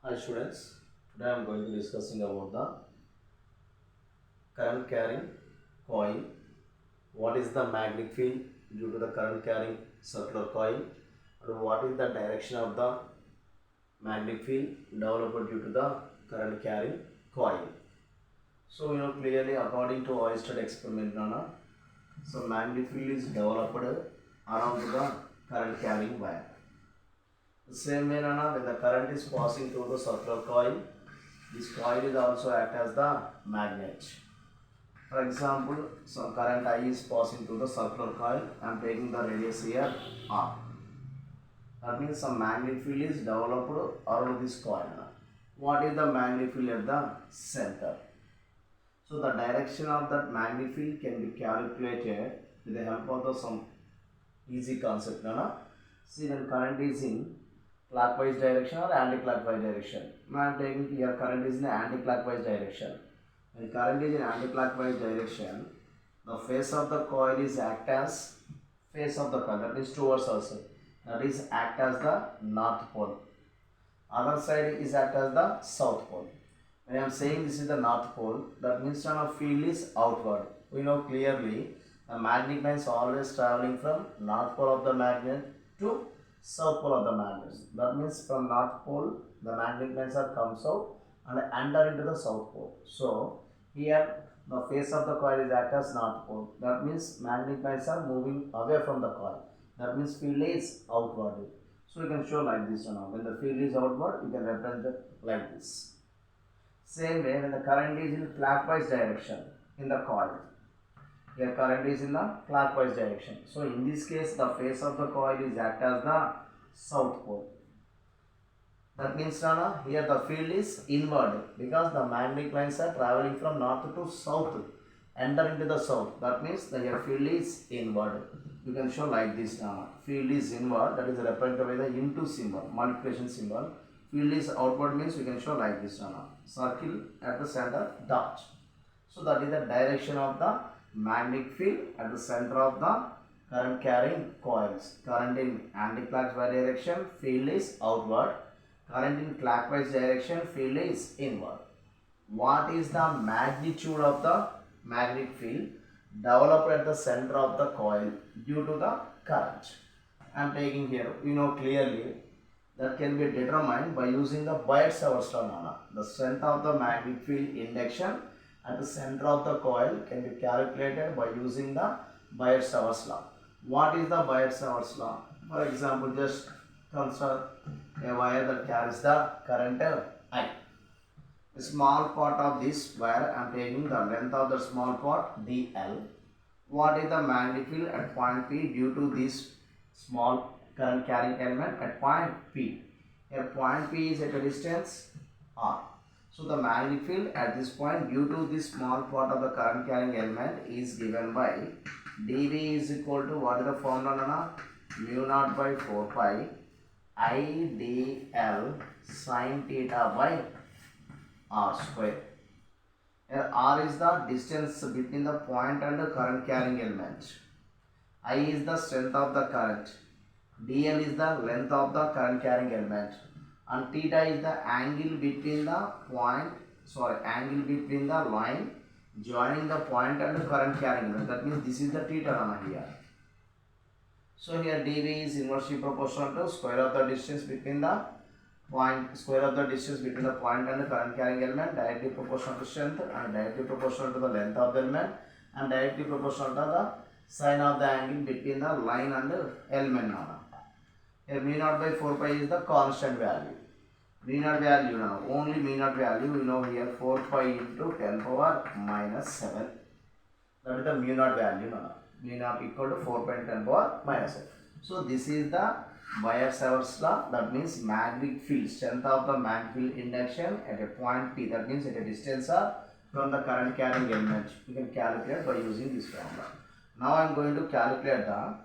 Hi students, today I am going to discussing about the current carrying coil. What is the magnetic field due to the current carrying circular coil, and what is the direction of the magnetic field developed due to the current carrying coil. So you know clearly according to Oersted experiment, so magnetic field is developed around the current carrying wire. The same way, when the current is passing through the circular coil, this coil is also act as the magnet. For example, some current I is passing through the circular coil. I am taking the radius here R. That means some magnetic field is developed around this coil. What is the magnetic field at the center? So the direction of that magnetic field can be calculated with the help of some easy concept. See, when current is in clockwise direction or anti-clockwise direction. Now I am taking here current is in the anti-clockwise direction. When current is in anti-clockwise direction, the face of the coil is act as face of the coil, that is towards us. That is act as the north pole. Other side is act as the south pole. When I am saying this is the north pole, that means the field is outward. We know clearly the magnetic lines always traveling from north pole of the magnet to south pole of the magnet. That means from north pole the magnetic lines are comes out and enter into the south pole. So here the face of the coil is act as north pole. That means magnetic lines are moving away from the coil. That means field is outward. So you can show like this now. When the field is outward, you can represent it like this. Same way when the current is in clockwise direction in the coil. Here current is in the clockwise direction. So in this case the face of the coil is act as the south pole. That means here the field is inward because the magnetic lines are traveling from north to south, enter into the south. That means the here field is inward. You can show like this now. Field is inward, that is represented by the into symbol, multiplication symbol. Field is outward means we can show like this now. Circle at the center dot. So that is the direction of the magnetic field at the center of the current carrying coils. Current in anti-clockwise direction, field is outward. Current in clockwise direction, field is inward. What is the magnitude of the magnetic field developed at the center of the coil due to the current? I am taking here, you know clearly that can be determined by using the Biot-Savart law. The strength of the magnetic field induction at the center of the coil can be calculated by using the Biot-Savart law. What is the Biot-Savart law? For example, just consider a wire that carries the current I. A small part of this wire, I am taking the length of the small part dl. What is the magnetic field at point P due to this small current carrying element at point P? Here point P is at a distance r. So the magnetic field at this point due to this small part of the current carrying element is given by dV is equal to, what is the formula? Mu naught by 4 pi I dl sin theta by r square. Here r is the distance between the point and the current carrying element. I is the strength of the current. dl is the length of the current carrying element. And theta is the angle between the angle between the line joining the point and the current carrying element. That means this is the theta here. So here dV is inversely proportional to square of the distance between the point, and the current carrying element, directly proportional to strength and directly proportional to the length of the element and directly proportional to the sine of the angle between the line and the element. Here mu naught by 4 pi is the constant value. Mu naught value only mu naught value we know here 4 pi into 10 power minus 7. That is the mu naught value. Mu naught equal to 4 pi into 10 power minus 7. So this is the Biot-Savart law. That means magnetic field, strength of the magnetic field induction at a point P. That means at a distance from the current carrying element. You can calculate by using this formula. Now I am going to calculate the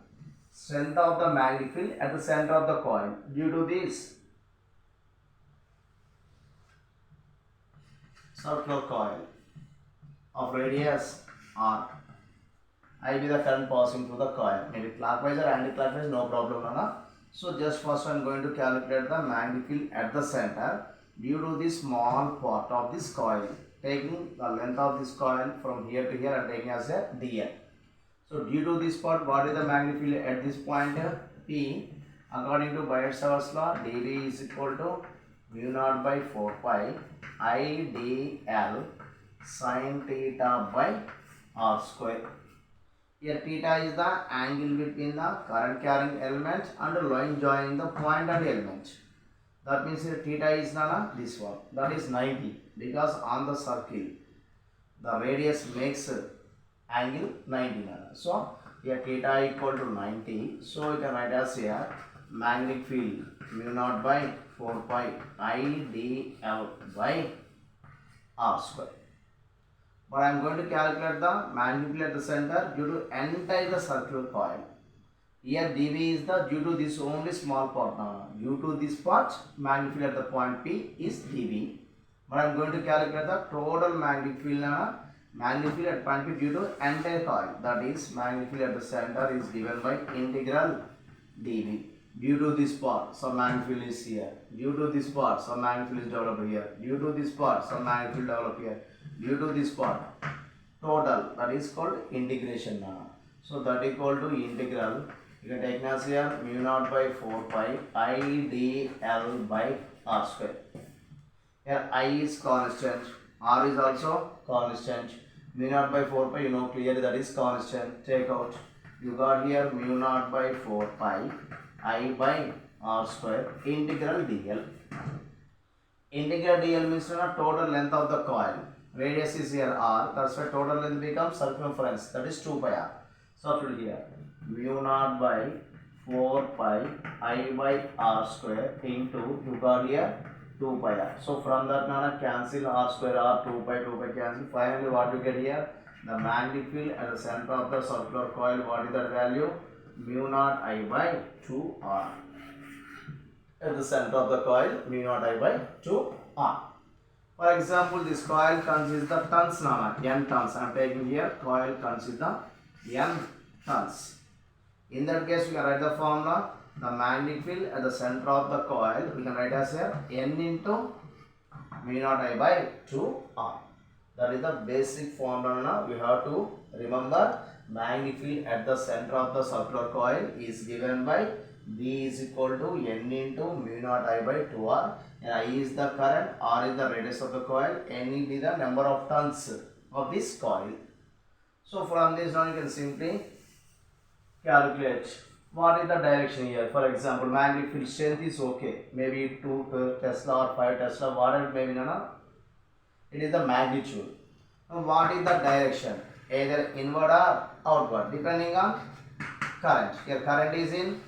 strength of the magnetic field at the center of the coil due to this circular coil of radius r. I be the current passing through the coil, maybe clockwise or anti-clockwise, no problem. So just first I am going to calculate the magnetic field at the center. due to this small part of this coil. Taking the length of this coil from here to here and taking as a dl. So due to this part, what is the magnetic field at this point? P. According to Bayes-Savart law, dV is equal to mu naught by 4 pi I dl sin theta by r square. Here theta is the angle between the current carrying element and line joining the point and element. That means here theta is nana this one. That is 90 because on the circle the radius makes angle 90 nana. So here theta equal to 90. So you can write as here magnetic field mu naught by 4 pi I dl by r square. But I am going to calculate the magnetic field at the center due to entire circular coil. Here dV is the due to this only small part now. Due to this part, magnetic field at the point P is dV. But I am going to calculate the total magnetic field now. Magnetic field at point P due to entire coil. That is magnetic field at the center is given by integral dV. Due to this part, some magnetic field is here. Due to this part, some magnetic field is developed here. Due to this part, some magnetic field developed here. Due to this part, total, that is called integration now. So that equal to integral, you can take as here mu naught by 4 pi I dl by r square. Here I is constant, r is also constant. Mu naught by 4 pi, you know clearly that is constant. Take out. You got here mu naught by 4 pi I by r square integral dl. Integral dl means total length of the coil. Radius is here r. That's why total length becomes circumference. That is 2 pi r. Substitute here mu naught by 4 pi I by r square into you got here 2 pi r. So from that now cancel r square r 2 pi cancel. Finally what you get here? The magnetic field at the center of the circular coil. What is that value? Mu naught I by 2 r. At the center of the coil, mu naught I by 2 r. For example, this coil consists the tons now, n tons. I am taking here coil consists the n tons. In that case, we can write the formula. The magnetic field at the center of the coil, we can write as here n into mu naught I by 2 r. That is the basic formula. Now we have to remember magnetic field at the center of the circular coil is given by V is equal to n into mu naught I by 2r. And I is the current, r is the radius of the coil, n is the number of turns of this coil. So from this now you can simply calculate what is the direction here. For example, magnetic field strength is okay, maybe 2 Tesla or 5 Tesla, whatever it may be, no? It is the magnitude. Now what is the direction? Either inward or outward, depending on current. Here current is in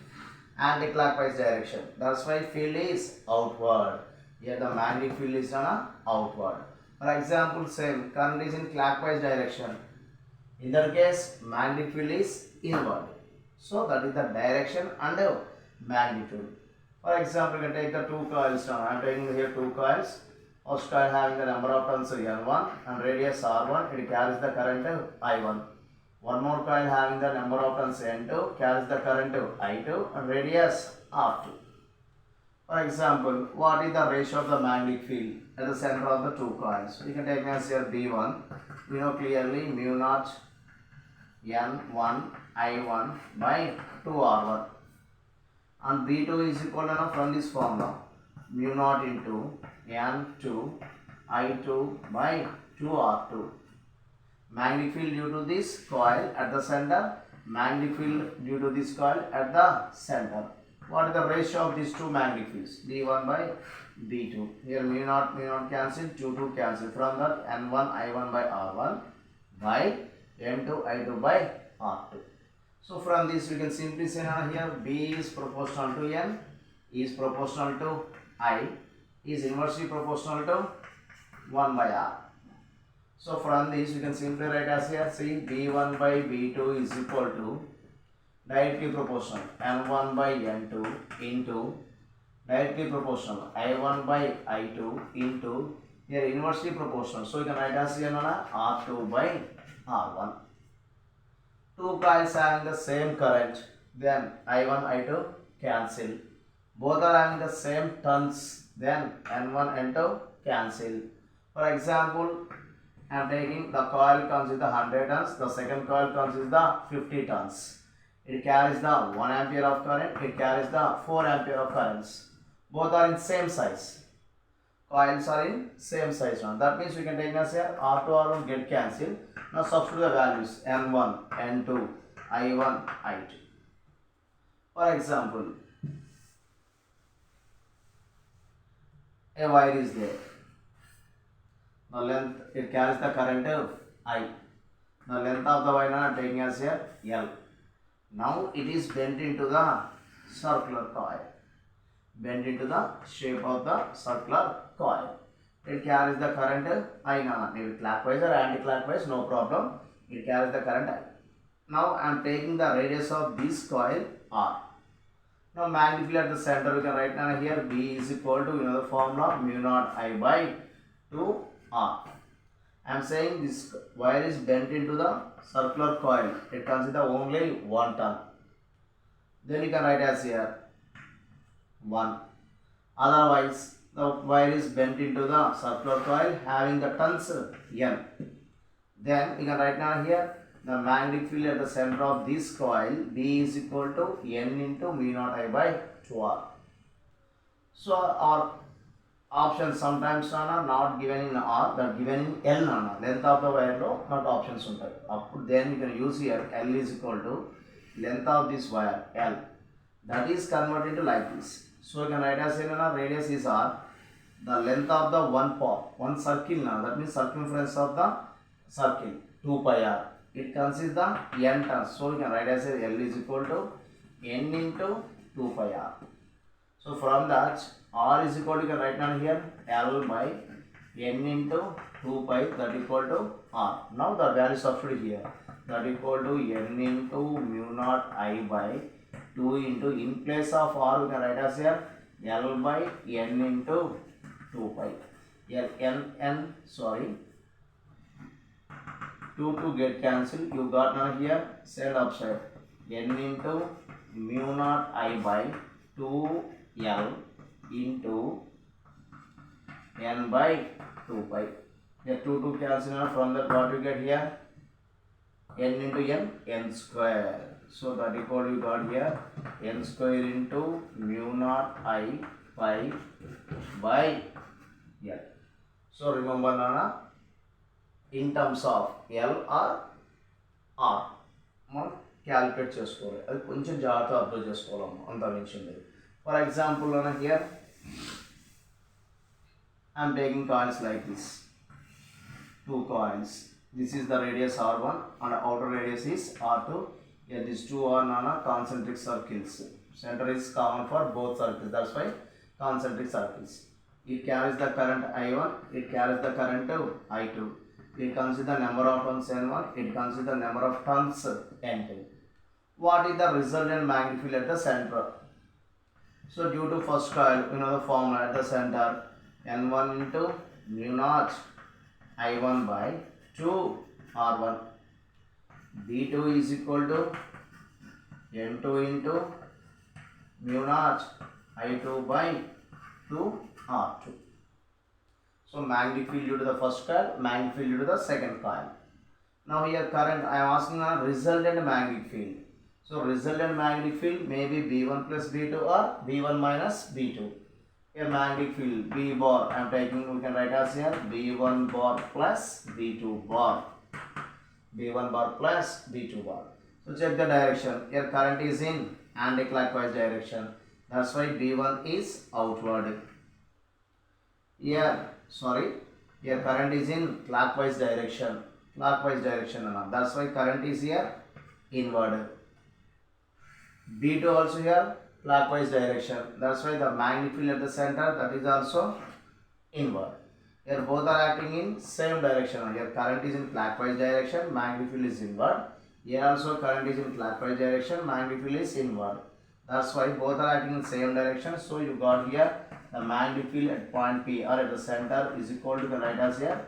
anti-clockwise direction. That's why field is outward. Here the magnetic field is on outward. For example, same current is in clockwise direction. In that case, magnetic field is inward. So that is the direction and magnitude. For example, you can take the two coils now. I am taking here two coils. First coil having the number of turns N1 and radius R1. It carries the current I1. One more coil having the number of turns N2 carries the current I2 and radius R2. For example, what is the ratio of the magnetic field at the center of the two coils? We can take as here B1. We know clearly mu naught N1 I1 by 2R1. And B2 is equal to from this formula mu naught into N2 I2 by 2R2. Magnetic field due to this coil at the center, magnetic field due to this coil at the center. What is the ratio of these two magnetic fields? B1 by B2. Here mu naught cancel, 2 cancel. From that N1 I1 by R1 by N2 I2 by R2. So from this we can simply say here B is proportional to N, is proportional to I, is inversely proportional to 1 by R. So from this we can simply write as here, see B1 by B2 is equal to directly proportional N1 by N2 into directly proportional I1 by I2 into here inversely proportional. So you can write as here R2 by R1. Two coils having the same current, then I1 I2 cancel. Both are having the same turns. then N1, N2 cancel. For example, I am taking the coil comes with the 100 tons, the second coil comes with the 50 tons. It carries the 1 ampere of current, it carries the 4 ampere of currents. Both are in same size. Coils are in same size now. That means we can take as here R2 R1 get cancelled. Now substitute the values N1, N2, I1, I2. For example, a wire is there. The length, it carries the current of I. The length of the wire I am taking as here L. Now it is bent into the circular coil. Bent into the shape of the circular coil. It carries the current I now, maybe clockwise or anti-clockwise, no problem. It carries the current I. Now I am taking the radius of this coil R. Now magnitude at the center, we can write down here B is equal to, you know the formula, mu naught I by 2 R. I am saying this wire is bent into the circular coil. It comes with only 1 ton. Then you can write as here 1. Otherwise, the wire is bent into the circular coil having the tons N. Then you can write down here the magnetic field at the center of this coil B is equal to N into mu naught I by 2R. So our options sometimes are not given in R, but given in L nana. Length of the wire lo not options ఉంటాయి. Then you can use here L is equal to length of this wire L. That is converted into like this. So you can write as here radius is R. The length of the one circle now, that means circumference of the circle 2 pi R. It consists the N turns. So you can write as here L is equal to N into 2 pi R. So from that R is equal to, you can write down here L by N into 2 pi, that equal to R. Now the value substitute here, that equal to N into mu naught I by 2 into, in place of R we can write as here L by N into 2 pi. Here N, sorry, 2 get cancelled. You got now here send upside N into mu naught I by 2 L into N by 2 pi. Here 2 cancel, from that what you get here N into N square. So that equal, you got here N square into mu naught I pi by L. So remember Nana, in terms of L or R మనం calculate చేసుకోవాలి. అది కొంచెం జాగ్రత్తగా observe చేసుకోవాలమ్మా, అంత మించింది. For example here I am taking coils like this, 2 coils. This is the radius R1 and the outer radius is R2. Here these 2 are concentric circles. Center is common for both circles, that's why concentric circles. It carries the current I1, it carries the current I2. It comes with the number of turns N1, it comes with the number of turns N2. What is the resultant magnetic field at the center? So due to first coil, you know the formula at the center, N1 into mu naught I1 by 2 R1. B2 is equal to N2 into mu naught I2 by 2 R2. So magnetic field due to the first coil, magnetic field due to the second coil. Now here current, I am asking a resultant magnetic field. So resultant magnetic field may be B1 plus B2 or B1 minus B2. Here magnetic field B bar, I am taking, we can write as here B1 bar plus B2 bar. B1 bar plus B2 bar. So check the direction. Here current is in anti-clockwise direction. That's why B1 is outward. Here current is in clockwise direction. That's why current is here inward. B2 also here clockwise direction. That's why the magnetic field at the center, that is also inward. Here both are acting in same direction. Here current is in clockwise direction, magnetic field is inward. Here also current is in clockwise direction, magnetic field is inward. That's why both are acting in same direction. So you got here the magnetic field at point P or at the center is equal to, the right as here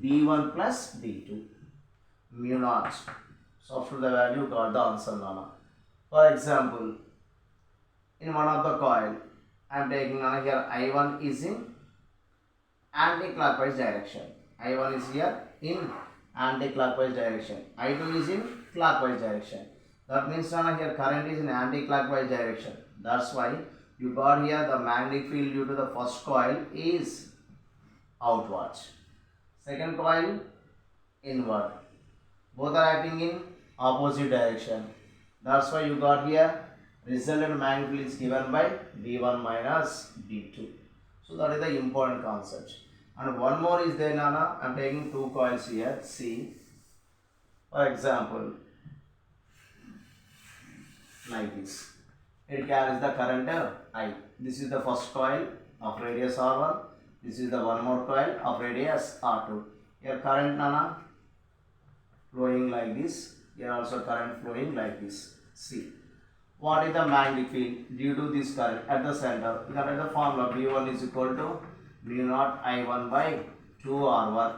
B1 plus B2 mu naught. So after the value, got the answer Nana. For example, in one of the coil, I am taking on here I1 is in anti-clockwise direction. I1 is here in anti-clockwise direction. I2 is in clockwise direction. That means here current is in anti-clockwise direction. That's why you got here the magnetic field due to the first coil is outwards. Second coil inward. Both are acting in opposite direction. That's why you got here resultant magnetic field is given by V1 minus V2. So that is the important concept. And one more is there, Nana. I am taking two coils here. See, for example, like this. It carries the current I. This is the first coil of radius R1. This is the one more coil of radius R2. Here current, Nana, flowing like this. Here also current flowing like this. See, what is the magnetic field due to this current at the center? You can write the formula V1 is equal to V naught I1 by 2 R1.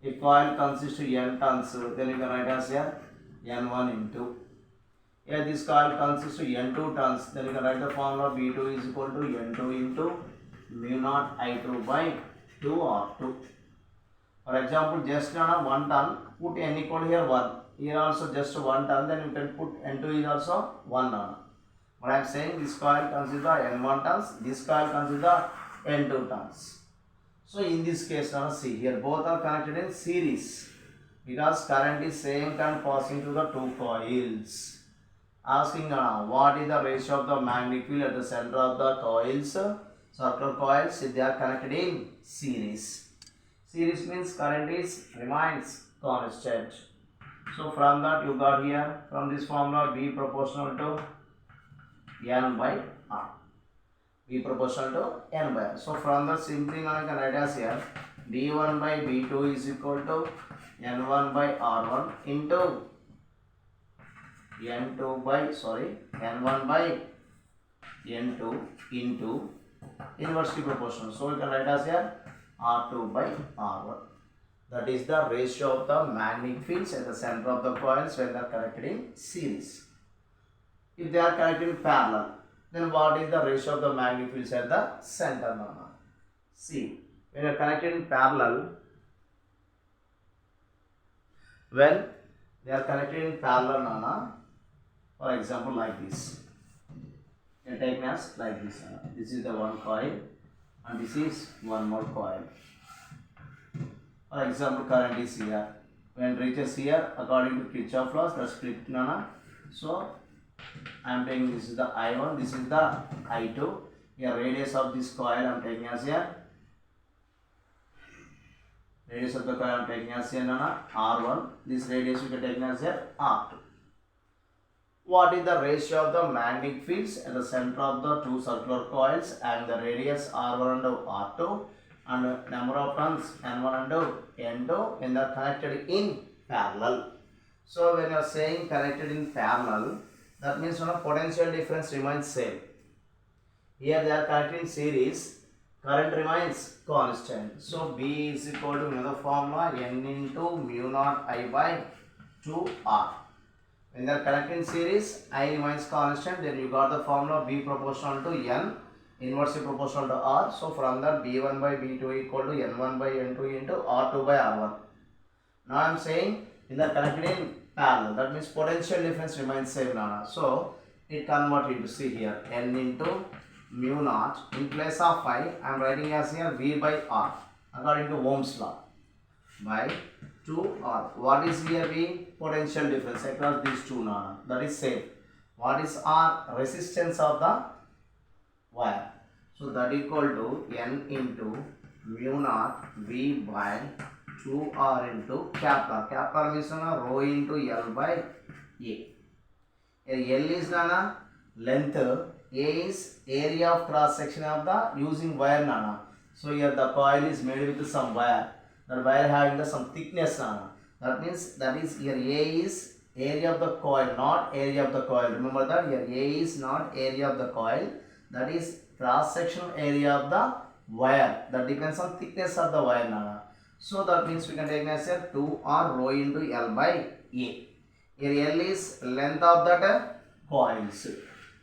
If coil consists of N turns, then you can write as here N1 into. Here this coil consists of N2 turns, then you can write the formula V2 is equal to N2 into mu naught I2 by 2 R2. For example, just 1 turn, put N equal to here 1. Here also just 1 turn, then you can put N2 is also 1 turn. But I am saying this coil consists of N1 turns, this coil consists of N2 turns. So in this case, now see here both are connected in series because current is same current passing through the two coils. Asking now what is the ratio of the magnetic field at the center of the coils, circular coils, if they are connected in series. Series means current is remains constant. So from that you got here from this formula B proportional to N by R. B proportional to N by R. So from that simply now you can write as here D1 by B2 is equal to N1 by R1 into N1 by N2 into inversely proportional. So you can write as here R2 by R1. That is the ratio of the magnetic fields at the center of the coils when they are connected in series. If they are connected in parallel, then what is the ratio of the magnetic fields at the center? Now, see, when you are connected in parallel, when they are connected in parallel, Nana, for example, like this. You take as like this. This is the one coil, and this is one more coil. For example, current is here. When it reaches here, according to Kirchhoff laws, the split, Nana. So I am taking this is the I1, this is the I2. Here radius of this coil I am taking as here. Radius of the coil I am taking as here, Nana, R1. This radius we can take as here R2. What is the ratio of the magnetic fields at the center of the two circular coils and the radius R1 and R2 and number of turns N1 and N2 when they are connected in parallel? So when you are saying connected in parallel, that means potential difference remains same. Here they are connected in series, current remains constant. So B is equal to another formula N into mu naught I by 2R. When they are connected in series, I remains constant, then you got the formula B proportional to N, inversely proportional to R. So from that B1 by B2 equal to N1 by N2 into R2 by R1. Now I am saying when they are connected in parallel, that means potential difference remains same, Nana. So it convert into, see here, N into mu naught. In place of I am writing as here V by R according to Ohm's law by 2R. What is here V? Potential difference across these two, Nana. That is same. What is R? Resistance of the wire. So that equal to N into mu naught V by 2R into capital. Capital means rho into L by A. Here L is Nana length. A is area of cross section of the using wire, Nana. So here the coil is made with some wire. The wire having the some thickness, Nana. That means that is here A is area of the coil, not area of the coil. Remember that here A is not area of the coil. That is cross sectional area of the wire. That depends on thickness of the wire, Nana. So that means we can take as here 2R rho into L by A. Here L is length of that coils.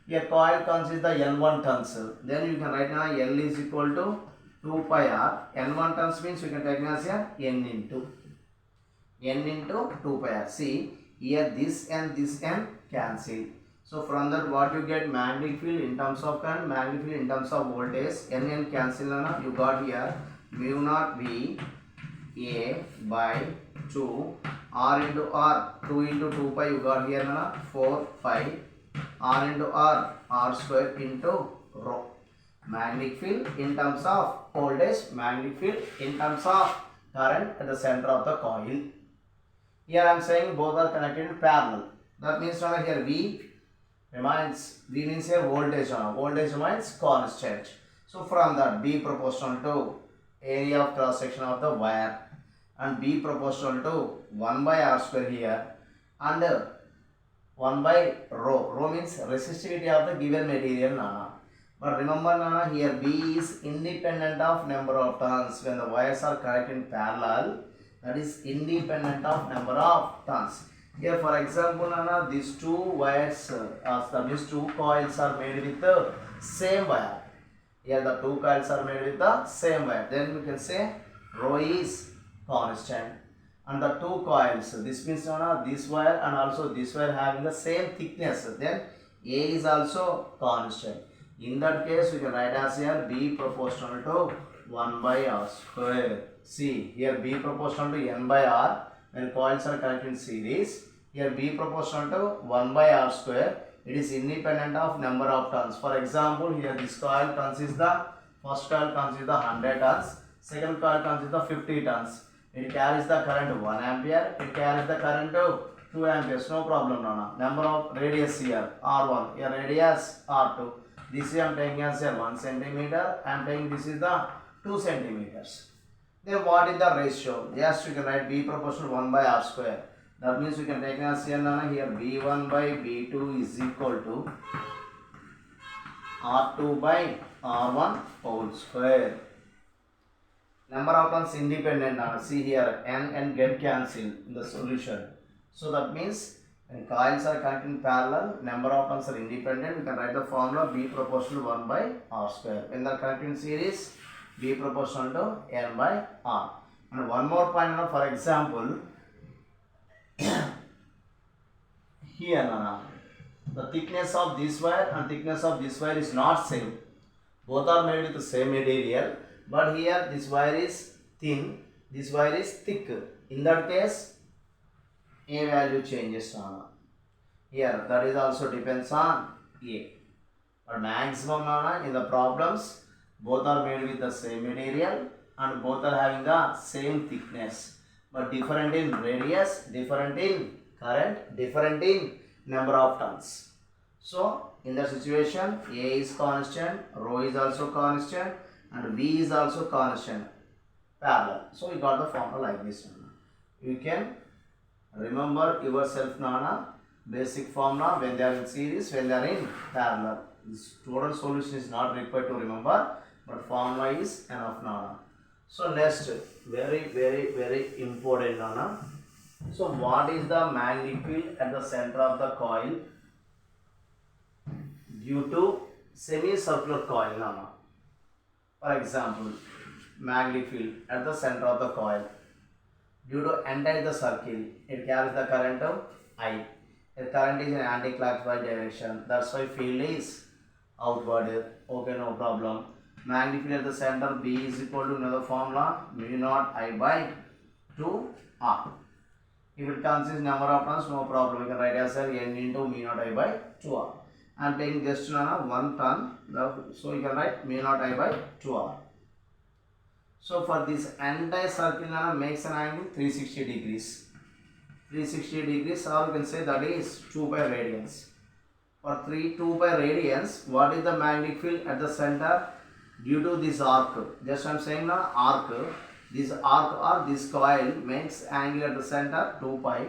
Here coil consists the N1 turns. Then you can write now L is equal to 2 pi r. N1 turns means you can take as here N into 2 pi r. See here this n cancel. So from that what you get, magnetic field in terms of current, magnetic field in terms of voltage, n cancel na, you got here mu naught V A by 2 r into r, 2 into 2 pi you got here na 4 pi r into r square into rho. Magnetic field in terms of voltage, magnetic field in terms of current at the center of the coil. Here I am saying both are connected in parallel. That means here V means here voltage. Voltage remains constant. So from that B proportional to area of cross section of the wire and B proportional to 1 by r square here and 1 by rho. Rho means resistivity of the given material. But remember here B is independent of number of turns when the wires are connected in parallel. That is independent of number of turns. Here for example these two wires, these two coils are made with the same wire. Here the two coils are made with the same wire. Then we can say rho is constant. And the two coils, this means this wire and also this wire having the same thickness. Then A is also constant. In that case we can write as here B proportional to 1 by r square. See here B proportional to n by r when coils are connected in series. Here B proportional to 1 by r square. It is independent of number of turns. For example, here this coil consists the first coil consists the 100 turns, second coil consists the 50 turns. It carries the current 1 ampere. It carries the current 2 amperes. No problem, Number of radius here R1. Here radius R2. This I am taking as 1 centimeter. I am taking this is the 2 centimeters. Then what is the ratio? Yes, you can write B proportional 1 by r square. That means we can take as here B1 by B2 is equal to R2 by R1 whole square. Number of turns independent. See here n and get cancelled in the solution. So that means when coils are connected in parallel, number of turns are independent. We can write the formula B proportional 1 by r square. When they are connected in series, B proportional to n by r. And one more point, for example, here the thickness of this wire and thickness of this wire is not same. Both are made with the same material, but here this wire is thin, this wire is thick. In that case, A value changes. Here that is also depends on A. But maximum in the problems, both are made with the same material and both are having the same thickness, but different in radius, different in current, different in number of turns. So in that situation, A is constant, rho is also constant, and V is also constant, parallel. So we got the formula like this. You can remember yourself basic formula when they are in series, when they are in parallel. This total solution is not required to remember, but formula is enough. So next, very important So what is the magnetic field at the center of the coil due to semicircular coil? For example, magnetic field at the center of the coil due to entire the circle, it carries the current of I. The current is in anti-clockwise direction. That's why field is outward. Okay, no problem. Magnetic field at the center, B is equal to another formula mu naught I by 2R. If it consists number of turns, no problem. We can write as n into mu naught I by 2R. I am taking just 1 turn. So you can write mu naught I by 2R. So for this entire circle makes an angle 360 degrees. 360 degrees, or you can say that is 2 pi radians. For 2 pi radians, what is the magnetic field at the center due to this arc? Just I am saying arc. This arc or this coil makes angle at the center 2 pi.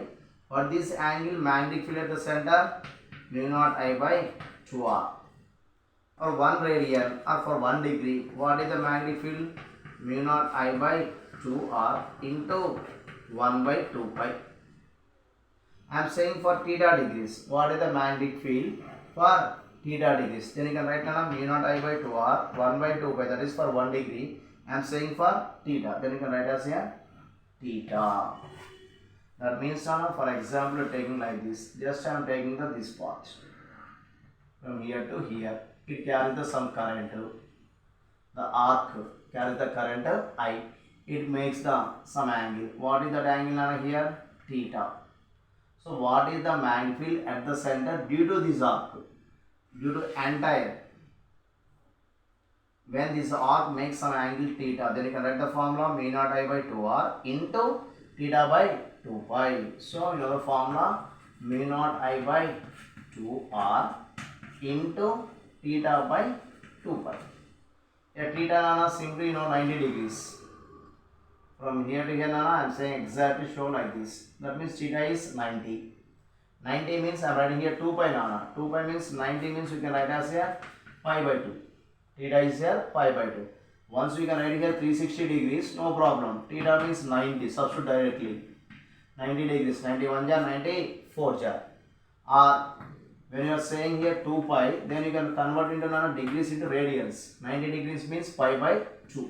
For this angle, magnetic field at the center mu naught I by 2R. Or 1 radian or for 1 degree, what is the magnetic field? Mu naught I by 2R into 1 by 2 pi. I am saying for theta degrees, what is the magnetic field? For theta degrees. Then you can write now mu naught I by 2r 1 by 2 pi, that is for 1 degree. I am saying for theta. Then you can write as here theta. That means now for example taking like this. Just I am taking this part from here to here. It carries the some current. The arc carries the current I. It makes the some angle. What is that angle now here? Theta. So what is the magnetic field at the center due to this arc? Due to entire. When this arc makes some angle theta, then you can write the formula mu naught I by 2r into theta by 2 pi. So your formula mu naught I by 2r into theta by 2 pi. Yeah, theta nana simply 90 degrees. From here to here nana I am saying exactly show like this. That means theta is 90. 90 means I am writing here 2 pi nana. 2 pi means 90 means you can write as here pi by 2. Theta is here pi by 2. Once we can write here 360 degrees, no problem. Theta means 90, substitute directly. 90 degrees, 91 jar, 94 jar. Or when you are saying here 2 pi, then you can convert into degrees into radians. 90 degrees means pi by 2.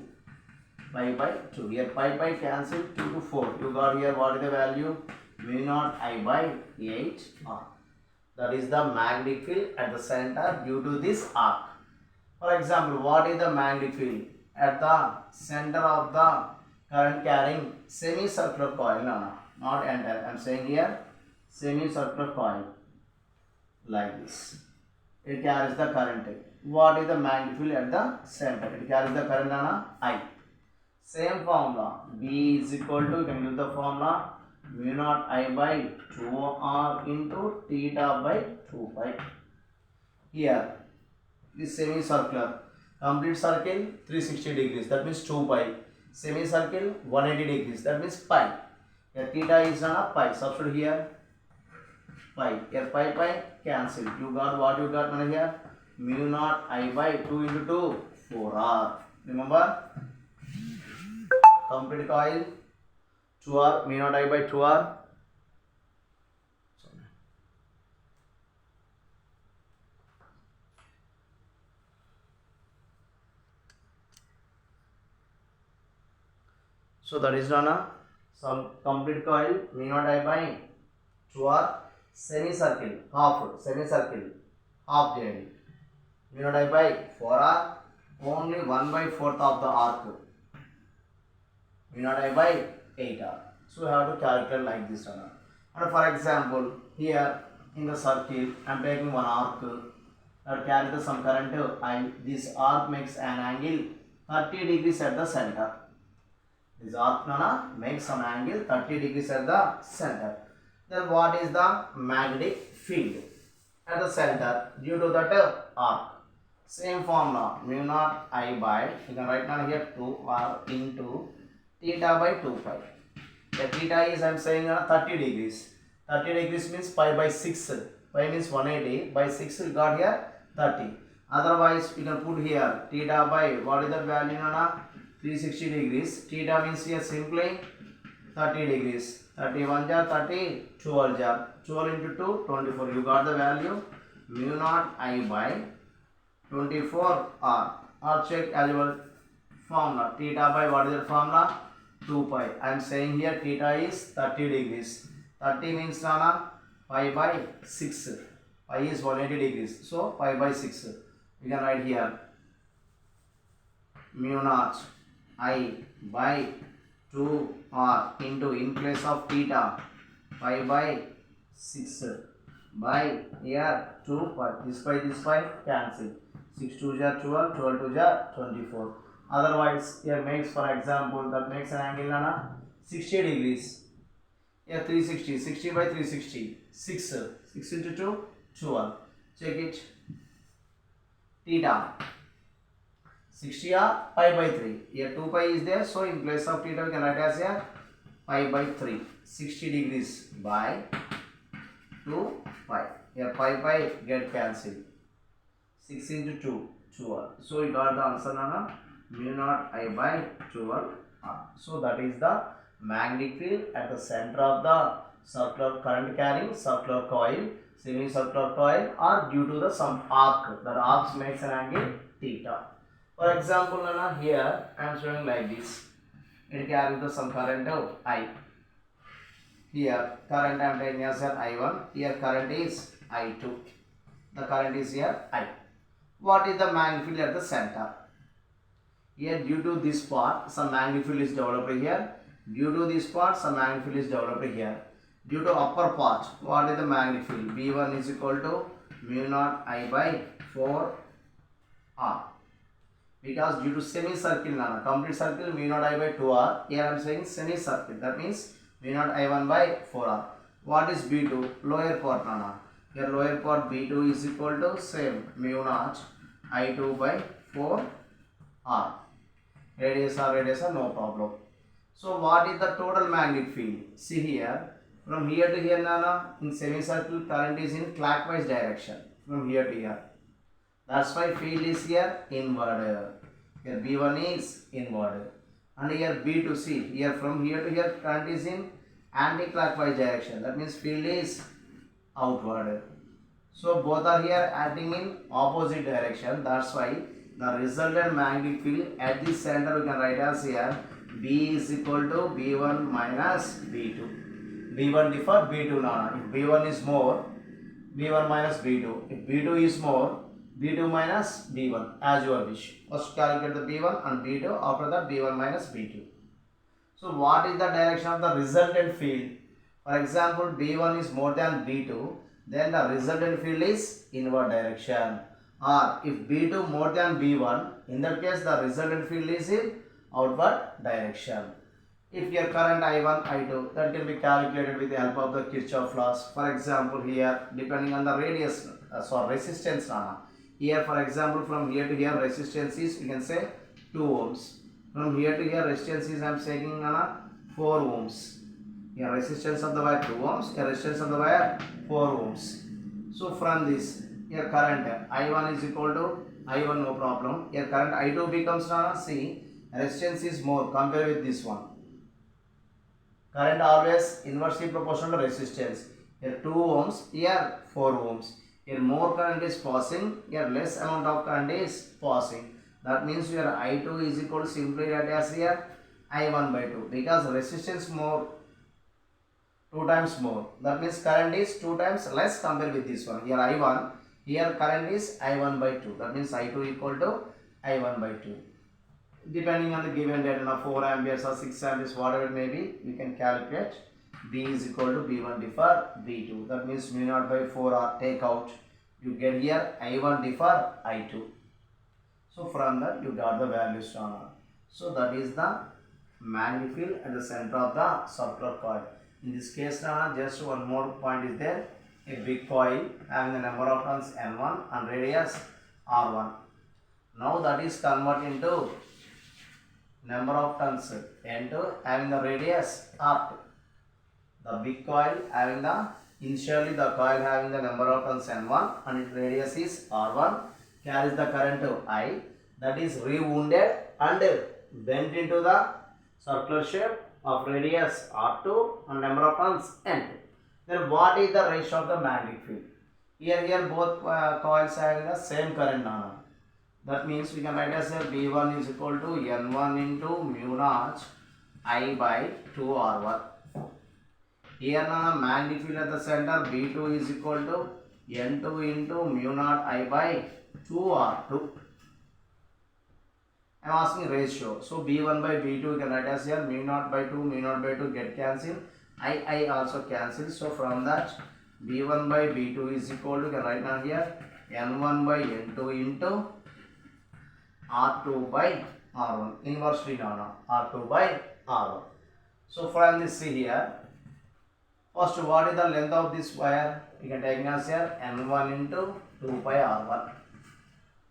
Pi by 2. Here pi cancel 2 to 4. You got here what is the value? Mu naught I by 8r. That is the magnetic field at the center due to this arc. For example, what is the magnetic field at the center of the current carrying semicircular coil? No, not entire. I am saying here semicircular coil like this. It carries the current. What is the magnetic field at the center? It carries the current I. Same formula. B is equal to, you can use the formula mu naught I by 2r into theta by 2 pi. Here, this semicircular, complete circle 360 degrees, that means 2 pi. Semicircle 180 degrees, that means pi. Here theta is pi, substitute here pi. Here pi cancel. You got what you got here? Mu naught I by 2 into 2, 4r. Remember? Complete coil 2r, mu naught I by 2r. So that is some complete coil mu naught I by 2r, semicircle half joint. Mu naught I by 4r, only 1 by 4th of the arc. Mu naught I by 8r. So we have to calculate like this. And for example, here in the circle I am taking one arc that carries some current I. This arc makes an angle 30 degrees at the center. This arc makes some angle 30 degrees at the center. Then what is the magnetic field at the center due to that arc? Same formula, mu naught I by, you can write down here 2r into theta by 2 pi. The theta is I am saying 30 degrees. 30 degrees means pi by 6. Pi means 180. By 6 you got here 30. Otherwise you can put here theta by, what is that value 360 degrees. Theta means here simply 30 degrees. 31 jar 30, 12 jar. 12 into 2, 24. You got the value mu naught I by 24 r. Or check as your formula. Theta by what is the formula? 2 pi. I am saying here theta is 30 degrees. 30 means pi by 6. Pi is 180 degrees. So pi by 6. We can write here mu naught I by 2r into, in place of theta, pi by 6 by here 2 pi. This pi cancel. 6 2 jar 12, 12 2 jar 24. Otherwise here makes, for example, that makes an angle 60 degrees. Here 360, 60 by 360, 6 into 2, 12. Check it. Theta 60 or pi by 3. Here 2 pi is there, so in place of theta we can write as here pi by 3. 60 degrees by 2 pi. Here pi get cancelled. 6 into 2, 12. So we got the answer mu naught I by 12 r. So that is the magnetic field at the center of the circular current carrying circular coil semicircular coil or due to the some arc. That arc makes an angle theta. For example, Nana, here I am showing like this. It carries the some current of I. Here current I am taking as I1. Here current is I2. The current is here I. What is the magnetic field at the center? Here due to this part some magnetic field is developed here. Due to this part some magnetic field is developed here. Due to upper part, what is the magnetic field? V1 is equal to mu naught I by 4R. Because due to semicircle, complete circle mu naught I by 2R. Here I am saying semicircle. That means mu naught I1 by 4R. What is B2? Lower part, Nana. Here lower part B2 is equal to same mu naught I2 by 4R. Radius are no problem. So what is the total magnetic field? See here. From here to here, Nana, in semicircle current is in clockwise direction. From here to here. That's why field is here inward. Here B1 is inward. And here B2, see, here from here to here current is in anti-clockwise direction. That means field is outward. So both are here acting in opposite direction. That's why the resultant magnetic field at the center we can write as here B is equal to B1 minus B2. B1 differ B2 Nana. If B1 is more, B1 minus B2. If B2 is more, B2 minus B1 as your wish. First calculate the B1 and B2. After that B1 minus B2. So what is the direction of the resultant field? For example, B1 is more than B2, then the resultant field is inward direction. Or if B2 more than B1, in that case the resultant field is in outward direction. If your current I1, I2, that can be calculated with the help of the Kirchhoff laws. For example, here depending on the radius, resistance. Here for example from here to here resistance is, we can say 2 ohms. From here to here resistance is I am saying 4 ohms. Here resistance of the wire 2 ohms, here resistance of the wire 4 ohms. So from this, here current I1 is equal to I1, no problem. Here current I2 becomes see, resistance is more compared with this one. Current always inversely proportional to resistance. Here 2 ohms, here 4 ohms. Here more current is passing, here less amount of current is passing. That means your I2 is equal to simply write as here I1 by 2. Because resistance more, 2 times more. That means current is 2 times less compared with this one. Here I1, here current is I1 by 2. That means I2 equal to I1 by 2. Depending on the given data, 4 amperes or 6 amperes, whatever it may be, we can calculate. B is equal to B1 differ B2. That means mu naught by 4R take out. You get here I1 differ I2. So from that you got the values down. So that is the magnetic field at the center of the circular coil. In this case, just one more point is there. A big coil having the number of turns N1 and radius R1. Now that is converted into number of turns N2 having the radius R2. The big coil having the, initially the coil having the number of turns N1 and its radius is R1, carries the current to I, that is rewounded and bent into the circular shape of radius R2 and number of turns N2. Then what is the ratio of the magnetic field? Here both coils having the same current now. That means we can write as B1 is equal to N1 into mu naught I by 2R1. Here magnetic field at the center B2 is equal to N2 into mu naught I by 2R2. I am asking ratio. So B1 by B2 we can write as here mu naught by 2 get cancelled. I also cancel. So from that B1 by B2 is equal to, you can write down here N1 by N2 into R2 by R1. Inversely now R2 by R1. So from this, see here. First, what is the length of this wire? You can take as here N1 into 2 pi R1.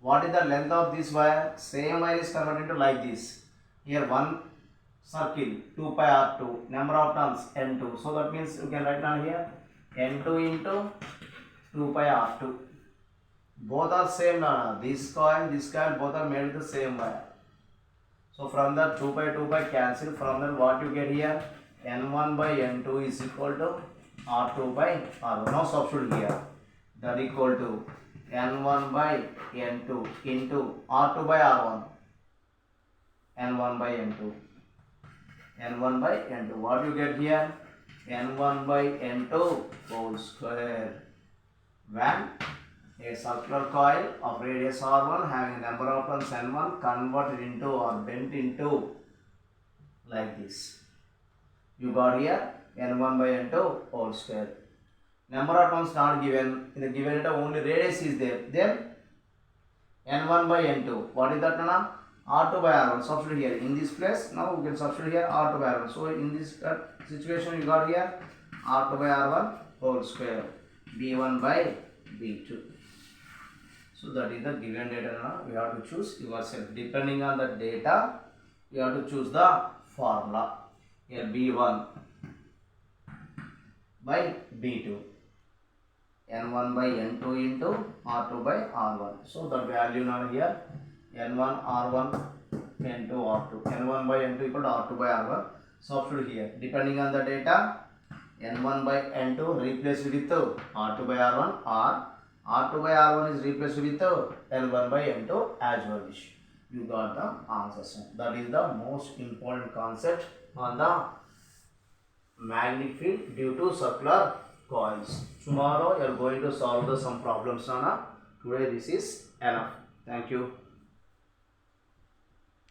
What is the length of this wire? Same wire is converted into like this. Here one circle 2 pi R2, number of turns N2. So that means you can write down here N2 into 2 pi R2. Both are same now. This coil both are made with the same wire. So from that 2 pi cancel. From that what you get here? N1 by N2 is equal to R2 by R1. Now substitute here. that equal to N1 by N2 into R2 by R1. N1 by N2. N1 by N2. What you get here? N1 by N2 whole square. When a circular coil of radius R1 having a number of turns N1 converted into or bent into like this. You got here N1 by N2 whole square. Number of turns not given. In the given data only radius is there. Then N1 by N2. What is that now? R2 by R1. Substitute here. In this place, now we can substitute here R2 by R1. So in this situation, you got here R2 by R1 whole square. B1 by B2. So that is the given data. Now we have to choose yourself. Depending on the data, you have to choose the formula. Here B1 by B2. N1 by N2 into R2 by R1. So the value now here N1 R1 N2 R2. N1 by N2 equal to R2 by R1. Substitute here. Depending on the data, N1 by N2 replaced with R2 by R1 or R2 by R1 is replaced with N1 by N2 as well. You got the answers. That is the most important concept on the magnetic field due to circular coils. Tomorrow you are going to solve some problems. Nana. Today this is enough. Thank you.